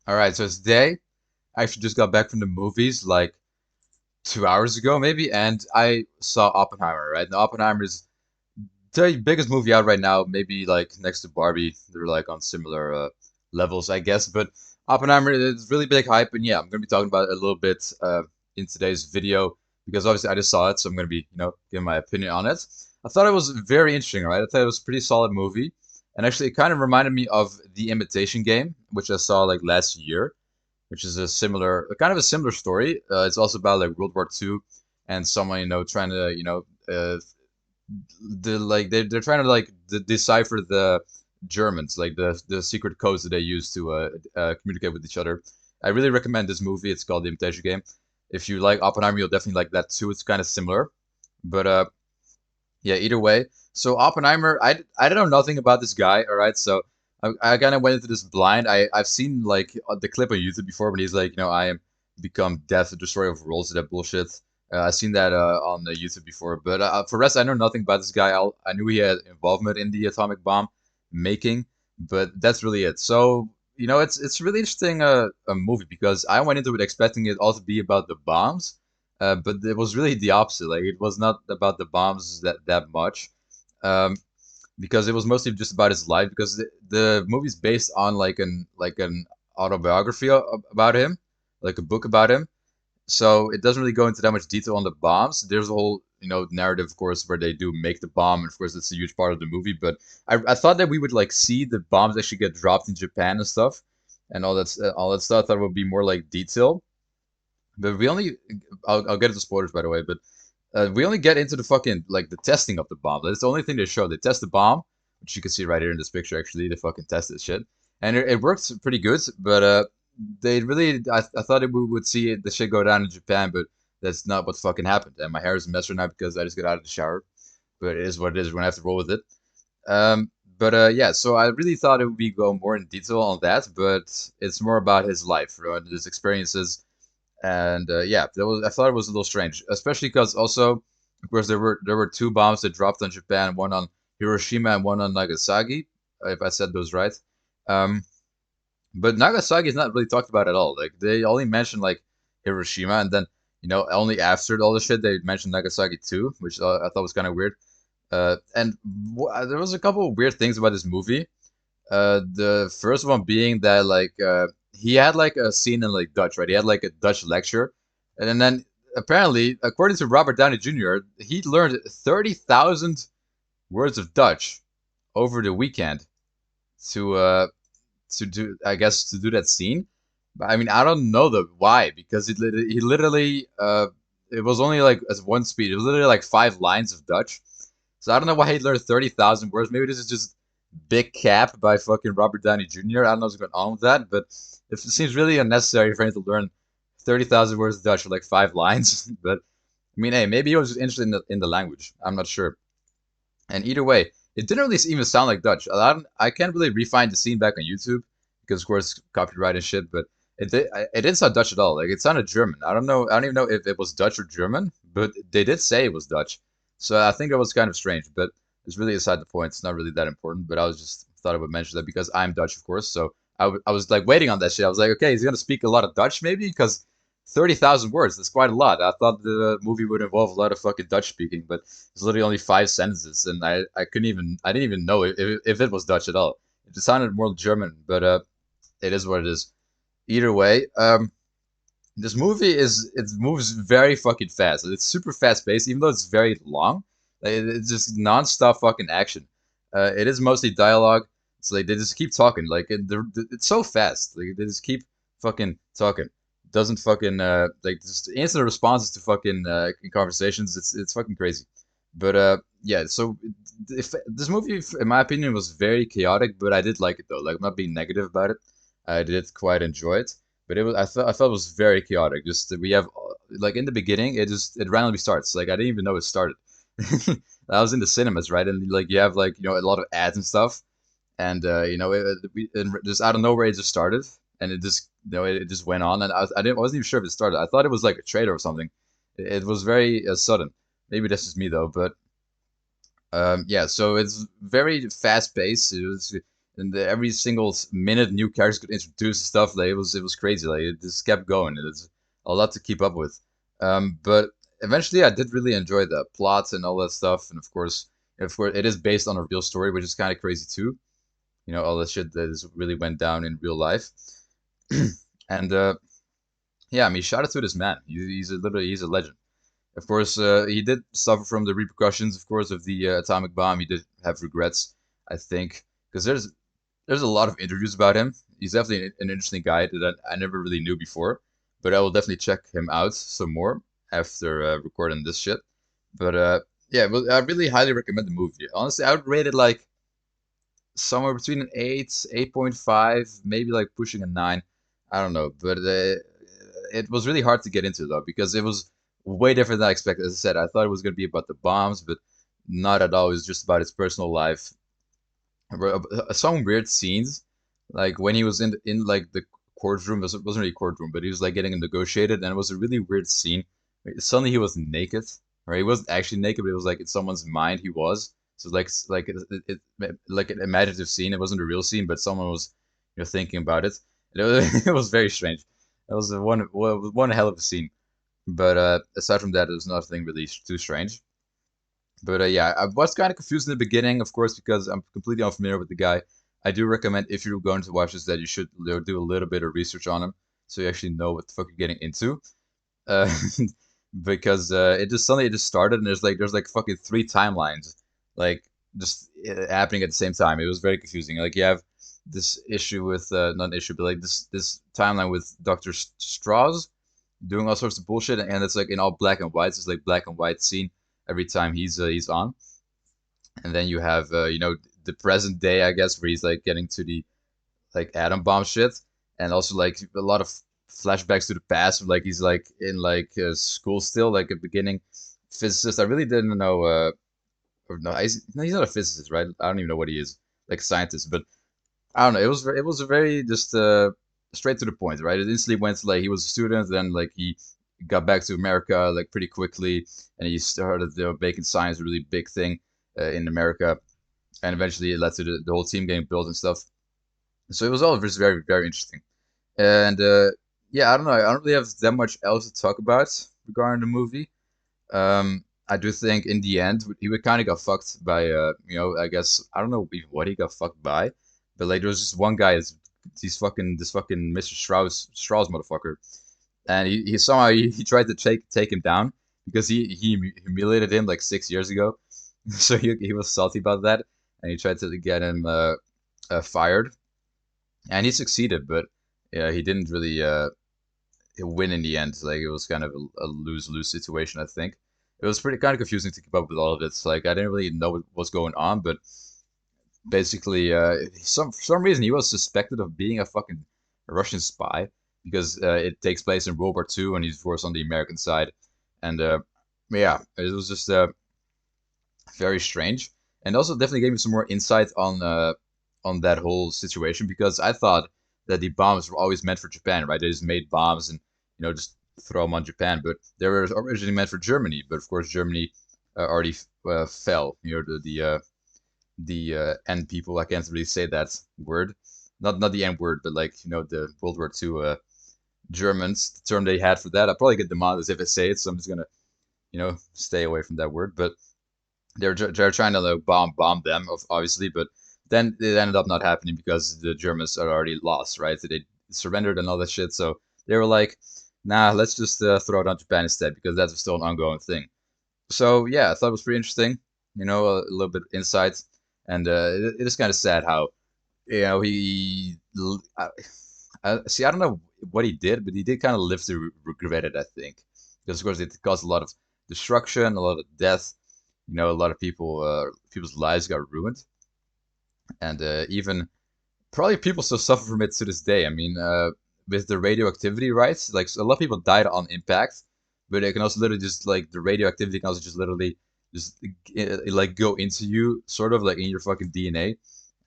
All right, so today I actually just got back from the movies like 2 hours ago, maybe, and I saw Oppenheimer. Right, now Oppenheimer is the biggest movie out right now, maybe like next to Barbie. They're like on similar levels, I guess. But Oppenheimer is really big hype, and yeah, I'm gonna be talking about it a little bit in today's video because obviously I just saw it, so I'm gonna be giving my opinion on it. I thought it was very interesting, right? I thought it was a pretty solid movie, and actually it kind of reminded me of The Imitation Game, which I saw like last year, which is a similar, kind of a similar story. It's also about like World War II and someone trying to they're trying to like decipher the Germans, like the secret codes that they use to communicate with each other. I really recommend this movie. It's called The Imitation Game. If you like Oppenheimer, you'll definitely like that too. It's kind of similar, but yeah, either way. So Oppenheimer, I don't know nothing about this guy. All right, so I kind of went into this blind. I've seen like the clip on YouTube before when he's like, I am become death, the destroyer of worlds, that bullshit. I've seen that on the YouTube before, but for the rest, I know nothing about this guy. I knew he had involvement in the atomic bomb making, but that's really it. So it's really interesting a movie because I went into it expecting it all to be about the bombs, but it was really the opposite. Like it was not about the bombs that much, um, because it was mostly just about his life. Because the movie's based on like an autobiography about him, like a book about him. So it doesn't really go into that much detail on the bombs. There's a whole narrative, of course, where they do make the bomb, and of course it's a huge part of the movie. But I thought that we would like see the bombs actually get dropped in Japan and stuff, and all that stuff. I thought would be more like detail. But we only, I'll get into spoilers by the way, but we only get into the fucking like the testing of the bomb. That's the only thing they show. They test the bomb, which you can see right here in this picture. Actually, they fucking test this shit, and it works pretty good. But they really, I thought that we would see the shit go down in Japan, but that's not what fucking happened. And my hair is a mess right now because I just got out of the shower. But it is what it is. We're gonna have to roll with it. But yeah, so I really thought it would be go more in detail on that, but it's more about his life, his experiences, and yeah, I thought it was a little strange, especially because also, of course, there were two bombs that dropped on Japan, one on Hiroshima and one on Nagasaki, if I said those right. Um, but Nagasaki is not really talked about at all. Like they only mention like Hiroshima, and then only after all the shit they mentioned Nagasaki too, which I thought was kind of weird. And there was a couple of weird things about this movie. The first one being that like he had like a scene in like Dutch, right? He had like a Dutch lecture, and then apparently, according to Robert Downey Jr., he learned 30,000 words of Dutch over the weekend to do, I guess, to do that scene. But I mean, I don't know the why because he literally it was only like as one speed. It was literally like 5 lines of Dutch. So I don't know why he learned 30,000 words. Maybe this is just big cap by fucking Robert Downey Jr. I don't know what's going on with that, but it seems really unnecessary for him to learn 30,000 words of Dutch for like 5 lines. But I mean, hey, maybe he was just interested in the language. I'm not sure. And either way, it didn't really even sound like Dutch. I can't really refine the scene back on YouTube because, of course, copyright and shit. But it didn't sound Dutch at all. Like it sounded German. I don't know. I don't even know if it was Dutch or German, but they did say it was Dutch. So I think it was kind of strange. But it's really aside the point. It's not really that important. But I was just thought I would mention that because I'm Dutch, of course. So I was like waiting on that shit. I was like, okay, he's gonna speak a lot of Dutch maybe because 30,000 words. That's quite a lot. I thought the movie would involve a lot of fucking Dutch speaking, but it's literally only 5 sentences, and I didn't even know if it was Dutch at all. It just sounded more German, but it is what it is. Either way, this movie it moves very fucking fast. It's super fast paced, even though it's very long. Like, it's just non-stop fucking action. It is mostly dialogue. It's like they just keep talking. Like it's so fast. Like they just keep fucking talking. Doesn't fucking like just instant responses to fucking conversations. It's fucking crazy. But yeah. So if this movie, in my opinion, was very chaotic, but I did like it though. Like I'm not being negative about it. I did quite enjoy it, but I thought it was very chaotic. Just that we have like in the beginning, it randomly starts. Like I didn't even know it started. I was in the cinemas, right? And like you have like a lot of ads and stuff, and just out of nowhere it just started, and it just it just went on, and I wasn't even sure if it started. I thought it was like a trailer or something. It was very sudden. Maybe that's just me though, but yeah. So it's very fast paced. and every single minute new characters could introduce and stuff. Like it was crazy. Like it just kept going. It's a lot to keep up with. But eventually, I did really enjoy the plots and all that stuff. And of course, it is based on a real story, which is kind of crazy too. All the shit that is really went down in real life. And yeah, I mean, shout out to this man. He's a legend. Of course, he did suffer from the repercussions, of course, of the atomic bomb. He did have regrets, I think, because there's a lot of interviews about him. He's definitely an interesting guy that I never really knew before, but I will definitely check him out some more after recording this shit. But yeah, well, I really highly recommend the movie. Honestly, I would rate it like somewhere between an 8, 8.5, maybe like pushing a 9. I don't know, but it was really hard to get into though because it was way different than I expected. As I said, I thought it was going to be about the bombs, but not at all. It was just about his personal life. Some weird scenes, like when he was in like the courtroom. It wasn't really a courtroom, but he was like getting negotiated, and it was a really weird scene. Suddenly he was naked, right? He wasn't actually naked, but it was like in someone's mind he was. So like like an imaginative scene. It wasn't a real scene, but someone was thinking about it. And it was it was very strange. That was one hell of a scene. But aside from that, there's nothing really too strange. But yeah, I was kind of confused in the beginning, of course, because I'm completely unfamiliar with the guy. I do recommend if you're going to watch this that you should do a little bit of research on him so you actually know what the fuck you're getting into. Uh, because it just suddenly it just started and there's like fucking three timelines, like just happening at the same time. It was very confusing. Like you have this issue with not an issue, but like this timeline with Doctor Strauss doing all sorts of bullshit, and it's like in all black and white. It's like black and white scene every time he's on, and then you have the present day, I guess, where he's like getting to the like atom bomb shit, and also like a lot of flashbacks to the past. Like he's like in like school still, like a beginning physicist. I really didn't know. Or no, no, he's not a physicist, right? I don't even know what he is, like a scientist. But I don't know. It was a very just straight to the point, right? It instantly went to like he was a student, then like he got back to America like pretty quickly, and he started making science a really big thing in America, and eventually it led to the whole team getting built and stuff. So it was all just very very interesting. And yeah, I don't know. I don't really have that much else to talk about regarding the movie. I do think in the end he would kind of got fucked by I guess I don't know even what he got fucked by, but like there was just one guy, this fucking Mr. Strauss motherfucker, and he somehow he tried to take him down because he humiliated him like 6 years ago, so he was salty about that, and he tried to get him fired, and he succeeded, but yeah, he didn't really win in the end. Like it was kind of a lose lose situation. I think it was pretty kind of confusing to keep up with all of this. Like I didn't really know what was going on, but basically, for some reason he was suspected of being a fucking Russian spy because it takes place in World War II and he's forced on the American side, and yeah, it was just very strange, and also definitely gave me some more insight on that whole situation because I thought that the bombs were always meant for Japan, right? They just made bombs and just throw them on Japan, but they were originally meant for Germany. But of course, Germany already fell. The N people. I can't really say that word. Not the N word, but like the World War II Germans. The term they had for that. I'll probably get demonetized if I say it, so I'm just gonna stay away from that word. But they're trying to like, bomb them, obviously, but then it ended up not happening because the Germans are already lost, right? So they surrendered and all that shit. So they were like, nah, let's just throw it on Japan instead because that's still an ongoing thing. So yeah, I thought it was pretty interesting. A little bit of insight, and it is kind of sad how he. See, I don't know what he did, but he did kind of live to regret it. I think because of course it caused a lot of destruction, a lot of death. A lot of people's lives got ruined, and even probably people still suffer from it to this day. I mean, with the radioactivity, right? Like a lot of people died on impact, but it can also literally just like the radioactivity can also just literally just like go into you, sort of like in your fucking DNA,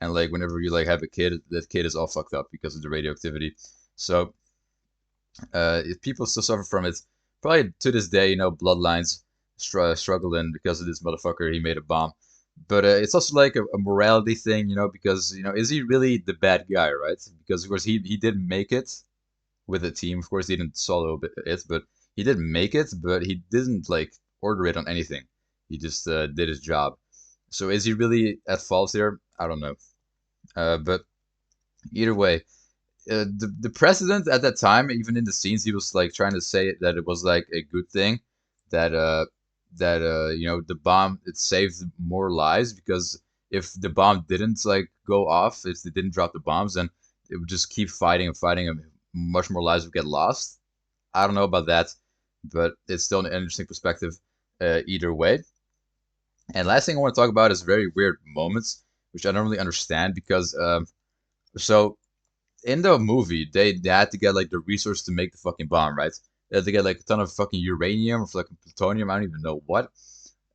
and like whenever you like have a kid, that kid is all fucked up because of the radioactivity. So if people still suffer from it, probably to this day, bloodlines struggling because of this motherfucker. He made a bomb. But it's also like a morality thing, because is he really the bad guy, right? Because of course he did make it with a team. Of course, he didn't solo it, but he did make it. But he didn't like order it on anything. He just did his job. So is he really at fault here? I don't know. But either way, the president at that time, even in the scenes, he was like trying to say that it was like a good thing that the bomb, it saved more lives, because if the bomb didn't like go off, if they didn't drop the bombs, then it would just keep fighting and fighting, and much more lives would get lost. I don't know about that, but it's still an interesting perspective either way. And last thing I want to talk about is very weird moments, which I don't really understand, because so in the movie, they had to get like the resource to make the fucking bomb, right? They had to get like a ton of fucking uranium or like plutonium. I don't even know what.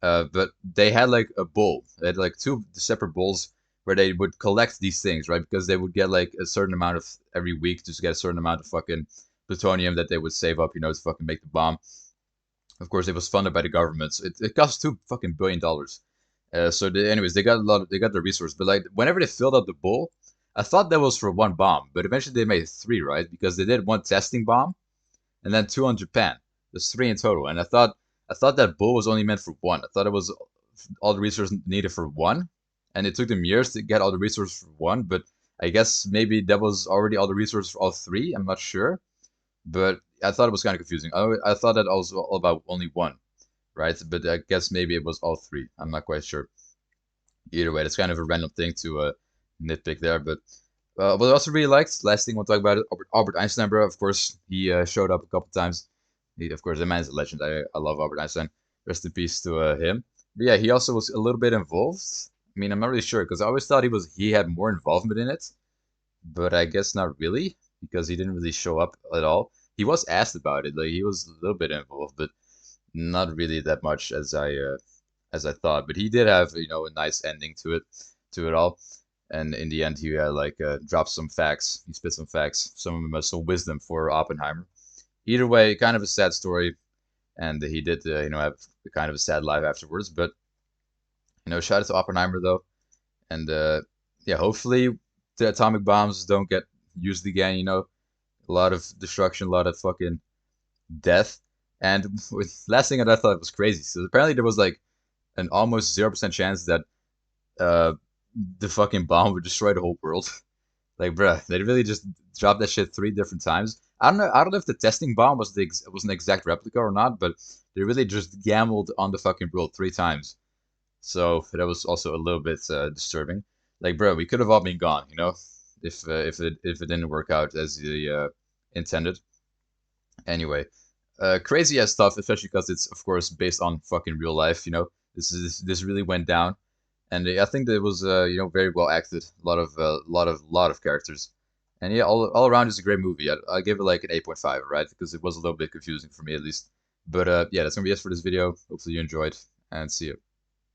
But they had like a bowl. They had like two separate bowls where they would collect these things, right? Because they would get like a certain amount of every week, just get a certain amount of fucking plutonium that they would save up, to fucking make the bomb. Of course, it was funded by the government. So it cost $2 fucking billion. Anyways, they got a lot. They got the resource, but like whenever they filled up the bowl, I thought that was for one bomb, but eventually they made three, right? Because they did one testing bomb and then two on Japan. There's three in total, and I thought that bowl was only meant for one. I thought it was all the resources needed for one, and it took them years to get all the resources for one. But I guess maybe that was already all the resources for all three. I'm not sure, but I thought it was kind of confusing. I thought that was all about only one, right? But I guess maybe it was all three. I'm not quite sure. Either way, that's kind of a random thing to nitpick there. But what I also really liked, last thing we'll talk about it, Albert Einstein, bro. Of course, he showed up a couple times. Of course, the man is a legend. I love Albert Einstein. Rest in peace to him. But yeah, he also was a little bit involved. I mean, I'm not really sure, because I always thought he had more involvement in it, but I guess not really, because he didn't really show up at all. He was asked about it, like he was a little bit involved, but not really that much as I thought. But he did have a nice ending to it all. And in the end, he dropped some facts. He spit some facts, some wisdom for Oppenheimer. Either way, kind of a sad story, and he did have kind of a sad life afterwards. But shout out to Oppenheimer though, and yeah, hopefully the atomic bombs don't get used again. A lot of destruction, a lot of fucking death. And with last thing that I thought was crazy. So apparently there was like an almost 0% chance that uh the fucking bomb would destroy the whole world. Like, bruh, they really just dropped that shit three different times. I don't know. I don't know if the testing bomb was an exact replica or not, but they really just gambled on the fucking world three times. So that was also a little bit disturbing. Like, bro, we could have all been gone, if it didn't work out as they intended. Anyway, crazy ass stuff, especially because it's of course based on fucking real life. This really went down, and I think that it was very well acted. A lot of characters, and yeah, all around is a great movie. I give it like an 8.5, right? Because it was a little bit confusing for me at least. But yeah, that's gonna be it for this video. Hopefully you enjoyed, and see you.